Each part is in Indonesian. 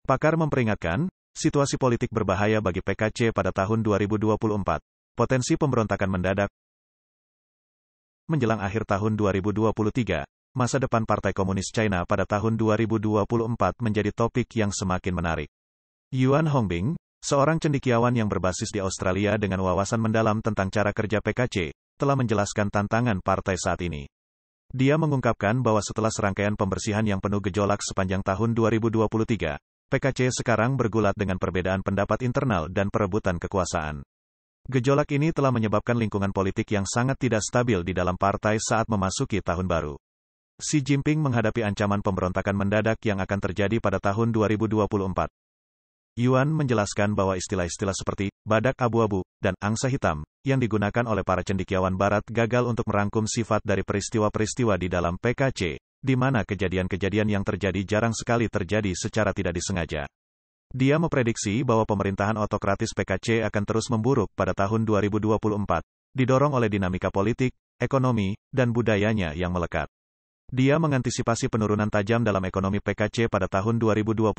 Pakar memperingatkan, situasi politik berbahaya bagi PKC pada tahun 2024. Potensi pemberontakan mendadak. Menjelang akhir tahun 2023, masa depan Partai Komunis China pada tahun 2024 menjadi topik yang semakin menarik. Yuan Hongbing, seorang cendekiawan yang berbasis di Australia dengan wawasan mendalam tentang cara kerja PKC, telah menjelaskan tantangan partai saat ini. Dia mengungkapkan bahwa setelah serangkaian pembersihan yang penuh gejolak sepanjang tahun 2023, PKC sekarang bergulat dengan perbedaan pendapat internal dan perebutan kekuasaan. Gejolak ini telah menyebabkan lingkungan politik yang sangat tidak stabil di dalam partai saat memasuki tahun baru. Xi Jinping menghadapi ancaman pemberontakan mendadak yang akan terjadi pada tahun 2024. Yuan menjelaskan bahwa istilah-istilah seperti badak abu-abu dan angsa hitam yang digunakan oleh para cendekiawan barat gagal untuk merangkum sifat dari peristiwa-peristiwa di dalam PKC, di mana kejadian-kejadian yang terjadi jarang sekali terjadi secara tidak disengaja. Dia memprediksi bahwa pemerintahan otokratis PKC akan terus memburuk pada tahun 2024, didorong oleh dinamika politik, ekonomi, dan budayanya yang melekat. Dia mengantisipasi penurunan tajam dalam ekonomi PKC pada tahun 2024,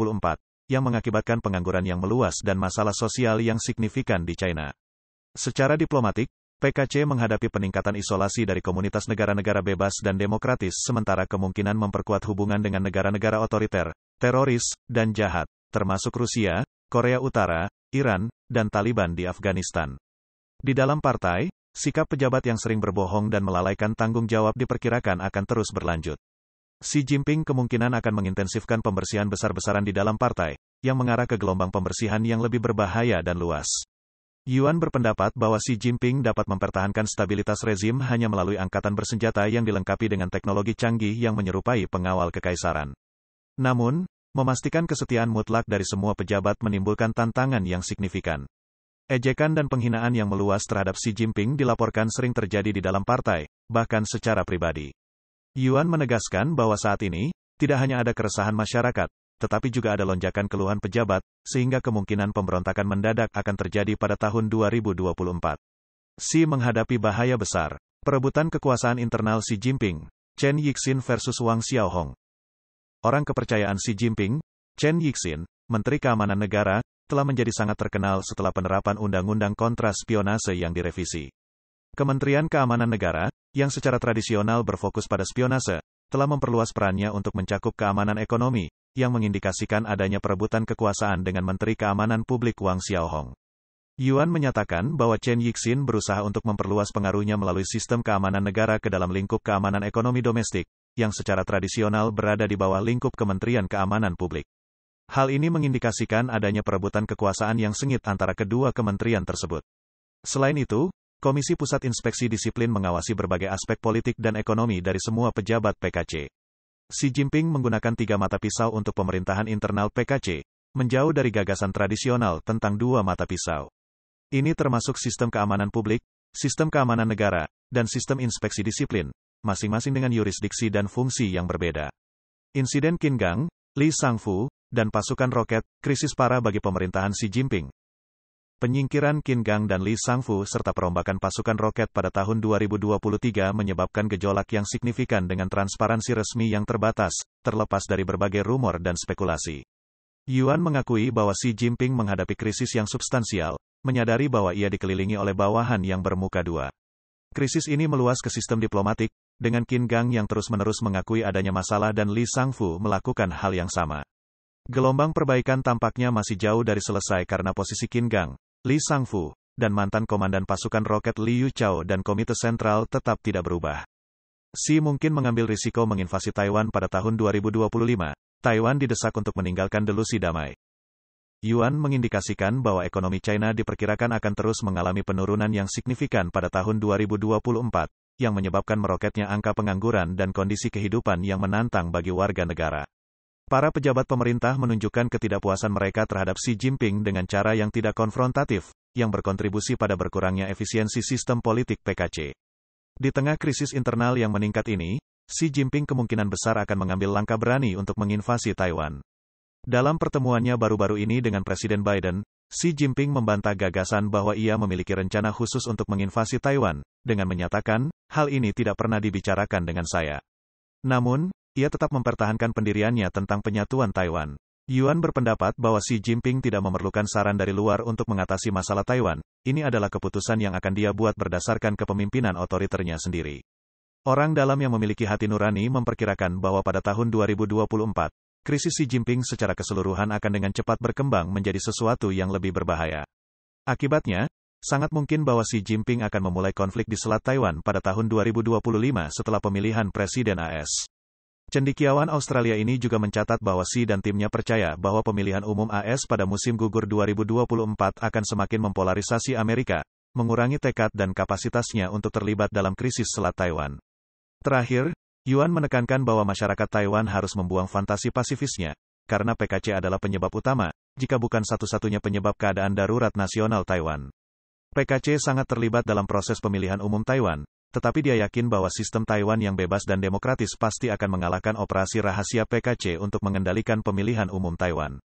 yang mengakibatkan pengangguran yang meluas dan masalah sosial yang signifikan di China. Secara diplomatik, PKC menghadapi peningkatan isolasi dari komunitas negara-negara bebas dan demokratis sementara kemungkinan memperkuat hubungan dengan negara-negara otoriter, teroris, dan jahat, termasuk Rusia, Korea Utara, Iran, dan Taliban di Afghanistan. Di dalam partai, sikap pejabat yang sering berbohong dan melalaikan tanggung jawab diperkirakan akan terus berlanjut. Xi Jinping kemungkinan akan mengintensifkan pembersihan besar-besaran di dalam partai, yang mengarah ke gelombang pembersihan yang lebih berbahaya dan luas. Yuan berpendapat bahwa Xi Jinping dapat mempertahankan stabilitas rezim hanya melalui angkatan bersenjata yang dilengkapi dengan teknologi canggih yang menyerupai pengawal kekaisaran. Namun, memastikan kesetiaan mutlak dari semua pejabat menimbulkan tantangan yang signifikan. Ejekan dan penghinaan yang meluas terhadap Xi Jinping dilaporkan sering terjadi di dalam partai, bahkan secara pribadi. Yuan menegaskan bahwa saat ini, tidak hanya ada keresahan masyarakat, tetapi juga ada lonjakan keluhan pejabat, sehingga kemungkinan pemberontakan mendadak akan terjadi pada tahun 2024. Xi menghadapi bahaya besar. Perebutan kekuasaan internal Xi Jinping, Chen Yixin versus Wang Xiaohong. Orang kepercayaan Xi Jinping, Chen Yixin, Menteri Keamanan Negara, telah menjadi sangat terkenal setelah penerapan Undang-Undang Kontra Spionase yang direvisi. Kementerian Keamanan Negara, yang secara tradisional berfokus pada spionase, telah memperluas perannya untuk mencakup keamanan ekonomi, yang mengindikasikan adanya perebutan kekuasaan dengan Menteri Keamanan Publik Wang Xiaohong. Yuan menyatakan bahwa Chen Yixin berusaha untuk memperluas pengaruhnya melalui sistem keamanan negara ke dalam lingkup keamanan ekonomi domestik, yang secara tradisional berada di bawah lingkup Kementerian Keamanan Publik. Hal ini mengindikasikan adanya perebutan kekuasaan yang sengit antara kedua kementerian tersebut. Selain itu, Komisi Pusat Inspeksi Disiplin mengawasi berbagai aspek politik dan ekonomi dari semua pejabat PKC. Xi Jinping menggunakan 3 mata pisau untuk pemerintahan internal PKC, menjauh dari gagasan tradisional tentang 2 mata pisau. Ini termasuk sistem keamanan publik, sistem keamanan negara, dan sistem inspeksi disiplin, masing-masing dengan yurisdiksi dan fungsi yang berbeda. Insiden Qingang, Li Shangfu, dan pasukan roket, krisis parah bagi pemerintahan Xi Jinping. Penyingkiran Qingang dan Li Shangfu serta perombakan pasukan roket pada tahun 2023 menyebabkan gejolak yang signifikan dengan transparansi resmi yang terbatas, terlepas dari berbagai rumor dan spekulasi. Yuan mengakui bahwa Xi Jinping menghadapi krisis yang substansial, menyadari bahwa ia dikelilingi oleh bawahan yang bermuka dua. Krisis ini meluas ke sistem diplomatik, dengan Qingang yang terus-menerus mengakui adanya masalah dan Li Shangfu melakukan hal yang sama. Gelombang perbaikan tampaknya masih jauh dari selesai karena posisi Qingang, Li Shangfu, dan mantan komandan pasukan roket Liu Chao dan Komite Sentral tetap tidak berubah. Xi mungkin mengambil risiko menginvasi Taiwan pada tahun 2025. Taiwan didesak untuk meninggalkan delusi damai. Yuan mengindikasikan bahwa ekonomi China diperkirakan akan terus mengalami penurunan yang signifikan pada tahun 2024, yang menyebabkan meroketnya angka pengangguran dan kondisi kehidupan yang menantang bagi warga negara. Para pejabat pemerintah menunjukkan ketidakpuasan mereka terhadap Xi Jinping dengan cara yang tidak konfrontatif, yang berkontribusi pada berkurangnya efisiensi sistem politik PKC. Di tengah krisis internal yang meningkat ini, Xi Jinping kemungkinan besar akan mengambil langkah berani untuk menginvasi Taiwan. Dalam pertemuannya baru-baru ini dengan Presiden Biden, Xi Jinping membantah gagasan bahwa ia memiliki rencana khusus untuk menginvasi Taiwan, dengan menyatakan, hal ini tidak pernah dibicarakan dengan saya. Namun, ia tetap mempertahankan pendiriannya tentang penyatuan Taiwan. Yuan berpendapat bahwa Xi Jinping tidak memerlukan saran dari luar untuk mengatasi masalah Taiwan. Ini adalah keputusan yang akan dia buat berdasarkan kepemimpinan otoriternya sendiri. Orang dalam yang memiliki hati nurani memperkirakan bahwa pada tahun 2024, krisis Xi Jinping secara keseluruhan akan dengan cepat berkembang menjadi sesuatu yang lebih berbahaya. Akibatnya, sangat mungkin bahwa Xi Jinping akan memulai konflik di Selat Taiwan pada tahun 2025 setelah pemilihan Presiden AS. Cendekiawan Australia ini juga mencatat bahwa Xi dan timnya percaya bahwa pemilihan umum AS pada musim gugur 2024 akan semakin mempolarisasi Amerika, mengurangi tekad dan kapasitasnya untuk terlibat dalam krisis Selat Taiwan. Terakhir, Yuan menekankan bahwa masyarakat Taiwan harus membuang fantasi pasifisnya, karena PKC adalah penyebab utama, jika bukan satu-satunya penyebab keadaan darurat nasional Taiwan. PKC sangat terlibat dalam proses pemilihan umum Taiwan, tetapi dia yakin bahwa sistem Taiwan yang bebas dan demokratis pasti akan mengalahkan operasi rahasia PKC untuk mengendalikan pemilihan umum Taiwan.